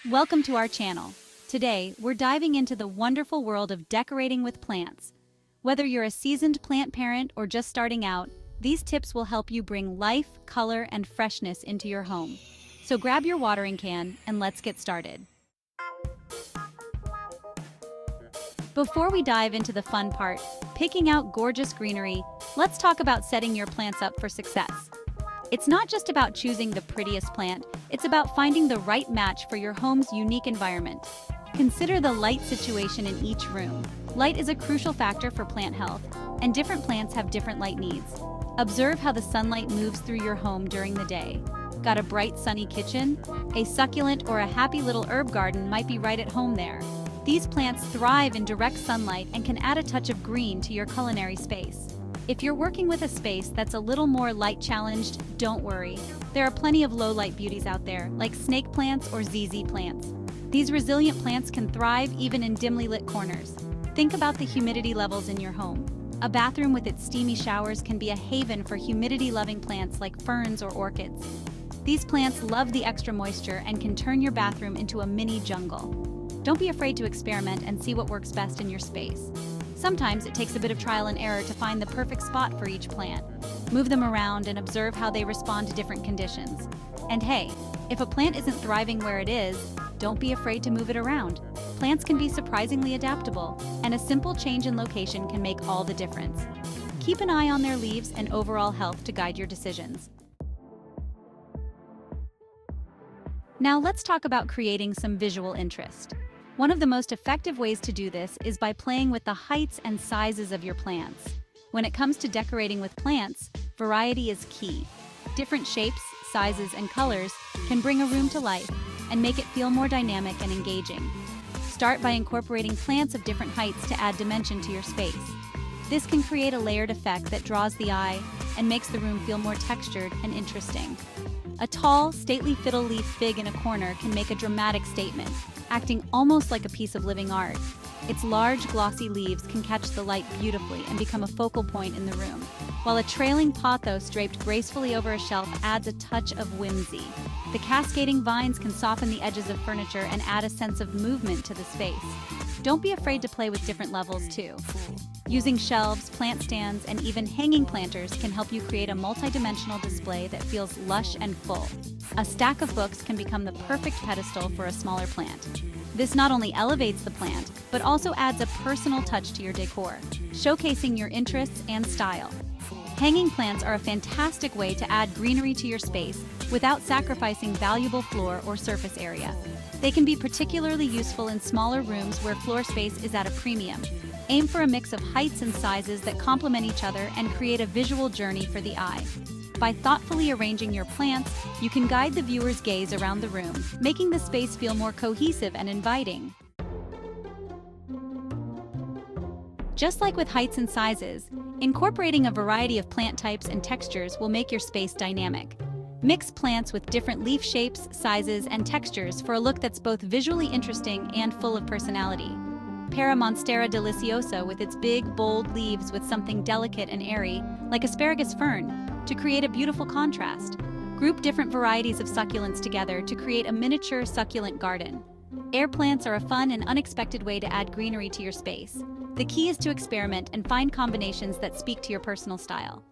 Welcome to our channel. Today, we're diving into the wonderful world of decorating with plants. Whether you're a seasoned plant parent or just starting out, these tips will help you bring life, color, and freshness into your home. So grab your watering can and let's get started. Before we dive into the fun part, picking out gorgeous greenery, let's talk about setting your plants up for success. It's not just about choosing the prettiest plant, it's about finding the right match for your home's unique environment. Consider the light situation in each room. Light is a crucial factor for plant health, and different plants have different light needs. Observe how the sunlight moves through your home during the day. Got a bright, sunny kitchen? A succulent or a happy little herb garden might be right at home there. These plants thrive in direct sunlight and can add a touch of green to your culinary space. If you're working with a space that's a little more light-challenged, don't worry. There are plenty of low-light beauties out there, like snake plants or ZZ plants. These resilient plants can thrive even in dimly lit corners. Think about the humidity levels in your home. A bathroom with its steamy showers can be a haven for humidity-loving plants like ferns or orchids. These plants love the extra moisture and can turn your bathroom into a mini jungle. Don't be afraid to experiment and see what works best in your space. Sometimes it takes a bit of trial and error to find the perfect spot for each plant. Move them around and observe how they respond to different conditions. And hey, if a plant isn't thriving where it is, don't be afraid to move it around. Plants can be surprisingly adaptable, and a simple change in location can make all the difference. Keep an eye on their leaves and overall health to guide your decisions. Now let's talk about creating some visual interest. One of the most effective ways to do this is by playing with the heights and sizes of your plants. When it comes to decorating with plants, variety is key. Different shapes, sizes, and colors can bring a room to life and make it feel more dynamic and engaging. Start by incorporating plants of different heights to add dimension to your space. This can create a layered effect that draws the eye and makes the room feel more textured and interesting. A tall, stately fiddle leaf fig in a corner can make a dramatic statement, acting almost like a piece of living art. Its large, glossy leaves can catch the light beautifully and become a focal point in the room, while a trailing pothos draped gracefully over a shelf adds a touch of whimsy. The cascading vines can soften the edges of furniture and add a sense of movement to the space. Don't be afraid to play with different levels, too. Using shelves, plant stands, and even hanging planters can help you create a multidimensional display that feels lush and full. A stack of books can become the perfect pedestal for a smaller plant. This not only elevates the plant, but also adds a personal touch to your decor, showcasing your interests and style. Hanging plants are a fantastic way to add greenery to your space without sacrificing valuable floor or surface area. They can be particularly useful in smaller rooms where floor space is at a premium. Aim for a mix of heights and sizes that complement each other and create a visual journey for the eye. By thoughtfully arranging your plants, you can guide the viewer's gaze around the room, making the space feel more cohesive and inviting. Just like with heights and sizes, incorporating a variety of plant types and textures will make your space dynamic. Mix plants with different leaf shapes, sizes, and textures for a look that's both visually interesting and full of personality. Pair a Monstera deliciosa with its big, bold leaves with something delicate and airy, like asparagus fern, to create a beautiful contrast. Group different varieties of succulents together to create a miniature succulent garden. Air plants are a fun and unexpected way to add greenery to your space. The key is to experiment and find combinations that speak to your personal style.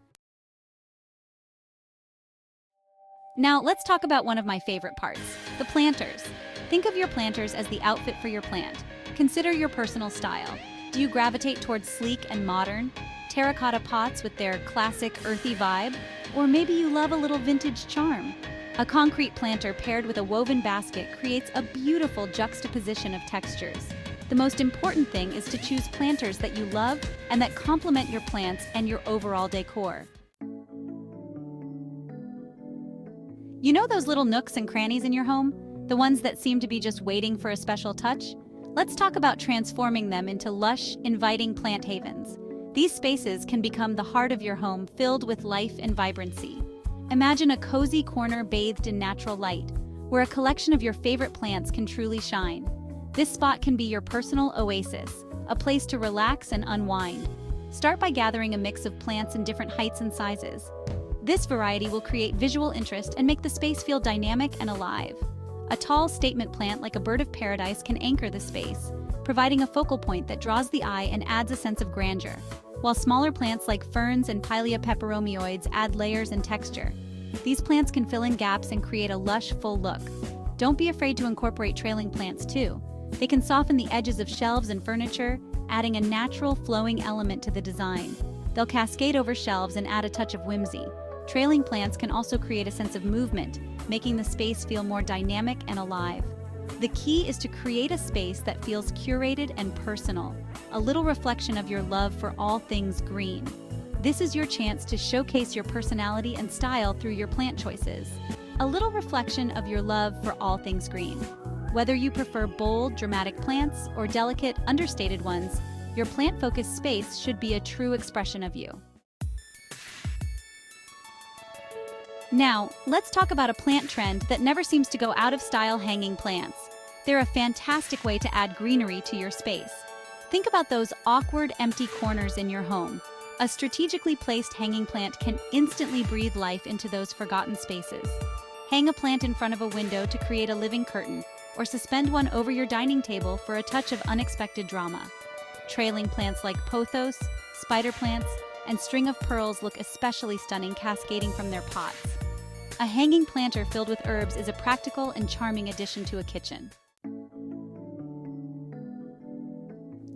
Now, let's talk about one of my favorite parts, the planters. Think of your planters as the outfit for your plant. Consider your personal style. Do you gravitate towards sleek and modern, terracotta pots with their classic earthy vibe? Or maybe you love a little vintage charm? A concrete planter paired with a woven basket creates a beautiful juxtaposition of textures. The most important thing is to choose planters that you love and that complement your plants and your overall decor. You know those little nooks and crannies in your home? The ones that seem to be just waiting for a special touch? Let's talk about transforming them into lush, inviting plant havens. These spaces can become the heart of your home, filled with life and vibrancy. Imagine a cozy corner bathed in natural light, where a collection of your favorite plants can truly shine. This spot can be your personal oasis, a place to relax and unwind. Start by gathering a mix of plants in different heights and sizes. This variety will create visual interest and make the space feel dynamic and alive. A tall statement plant like a bird of paradise can anchor the space, providing a focal point that draws the eye and adds a sense of grandeur, while smaller plants like ferns and Pilea peperomioids add layers and texture. These plants can fill in gaps and create a lush, full look. Don't be afraid to incorporate trailing plants too. They can soften the edges of shelves and furniture, adding a natural, flowing element to the design. They'll cascade over shelves and add a touch of whimsy. Trailing plants can also create a sense of movement, making the space feel more dynamic and alive. The key is to create a space that feels curated and personal, a little reflection of your love for all things green. This is your chance to showcase your personality and style through your plant choices. A little reflection of your love for all things green. Whether you prefer bold, dramatic plants or delicate, understated ones, your plant-focused space should be a true expression of you. Now, let's talk about a plant trend that never seems to go out of style: hanging plants. They're a fantastic way to add greenery to your space. Think about those awkward, empty corners in your home. A strategically placed hanging plant can instantly breathe life into those forgotten spaces. Hang a plant in front of a window to create a living curtain, or suspend one over your dining table for a touch of unexpected drama. Trailing plants like pothos, spider plants, and string of pearls look especially stunning cascading from their pots. A hanging planter filled with herbs is a practical and charming addition to a kitchen.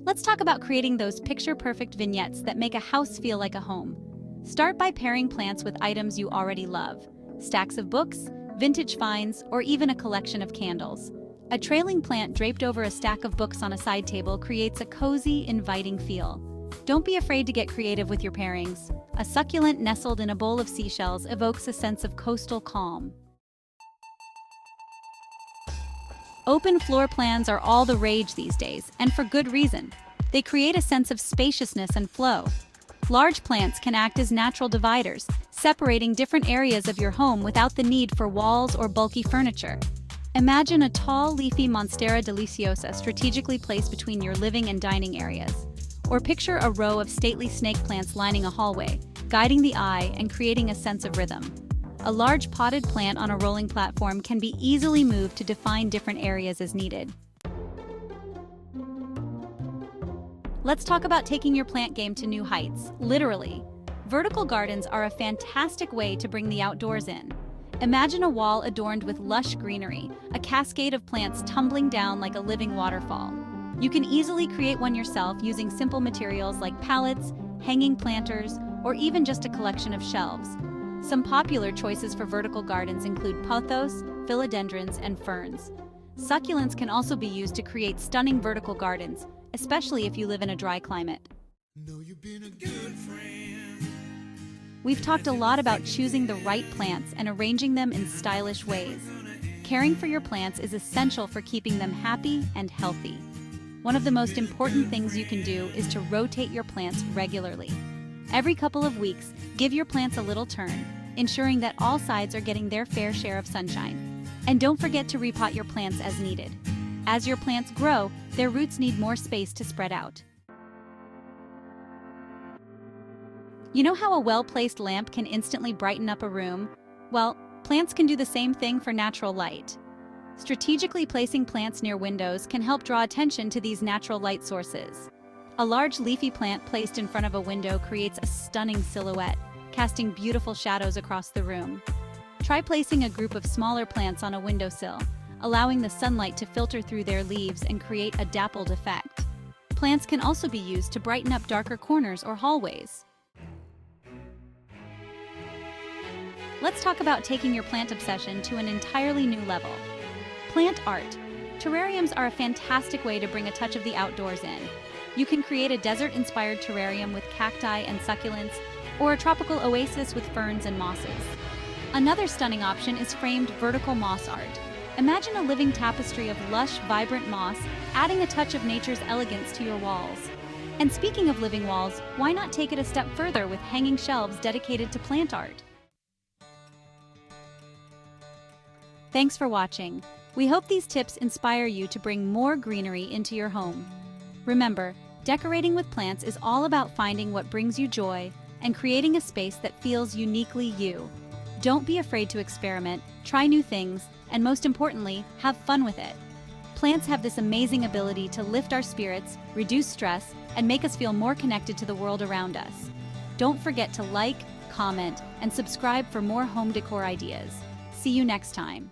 Let's talk about creating those picture-perfect vignettes that make a house feel like a home. Start by pairing plants with items you already love: stacks of books, vintage finds, or even a collection of candles. A trailing plant draped over a stack of books on a side table creates a cozy, inviting feel. Don't be afraid to get creative with your pairings. A succulent nestled in a bowl of seashells evokes a sense of coastal calm. Open floor plans are all the rage these days, and for good reason. They create a sense of spaciousness and flow. Large plants can act as natural dividers, separating different areas of your home without the need for walls or bulky furniture. Imagine a tall, leafy Monstera deliciosa strategically placed between your living and dining areas. Or picture a row of stately snake plants lining a hallway, guiding the eye and creating a sense of rhythm. A large potted plant on a rolling platform can be easily moved to define different areas as needed. Let's talk about taking your plant game to new heights, literally. Vertical gardens are a fantastic way to bring the outdoors in. Imagine a wall adorned with lush greenery, a cascade of plants tumbling down like a living waterfall. You can easily create one yourself using simple materials like pallets, hanging planters, or even just a collection of shelves. Some popular choices for vertical gardens include pothos, philodendrons, and ferns. Succulents can also be used to create stunning vertical gardens, especially if you live in a dry climate. We've talked a lot about choosing the right plants and arranging them in stylish ways. Caring for your plants is essential for keeping them happy and healthy. One of the most important things you can do is to rotate your plants regularly. Every couple of weeks, give your plants a little turn, ensuring that all sides are getting their fair share of sunshine. And don't forget to repot your plants as needed. As your plants grow, their roots need more space to spread out. You know how a well-placed lamp can instantly brighten up a room? Well, plants can do the same thing for natural light. Strategically placing plants near windows can help draw attention to these natural light sources. A large leafy plant placed in front of a window creates a stunning silhouette, casting beautiful shadows across the room. Try placing a group of smaller plants on a windowsill, allowing the sunlight to filter through their leaves and create a dappled effect. Plants can also be used to brighten up darker corners or hallways. Let's talk about taking your plant obsession to an entirely new level. Plant art. Terrariums are a fantastic way to bring a touch of the outdoors in. You can create a desert-inspired terrarium with cacti and succulents, or a tropical oasis with ferns and mosses. Another stunning option is framed vertical moss art. Imagine a living tapestry of lush, vibrant moss, adding a touch of nature's elegance to your walls. And speaking of living walls, why not take it a step further with hanging shelves dedicated to plant art? Thanks for watching. We hope these tips inspire you to bring more greenery into your home. Remember, decorating with plants is all about finding what brings you joy and creating a space that feels uniquely you. Don't be afraid to experiment, try new things, and most importantly, have fun with it. Plants have this amazing ability to lift our spirits, reduce stress, and make us feel more connected to the world around us. Don't forget to like, comment, and subscribe for more home decor ideas. See you next time.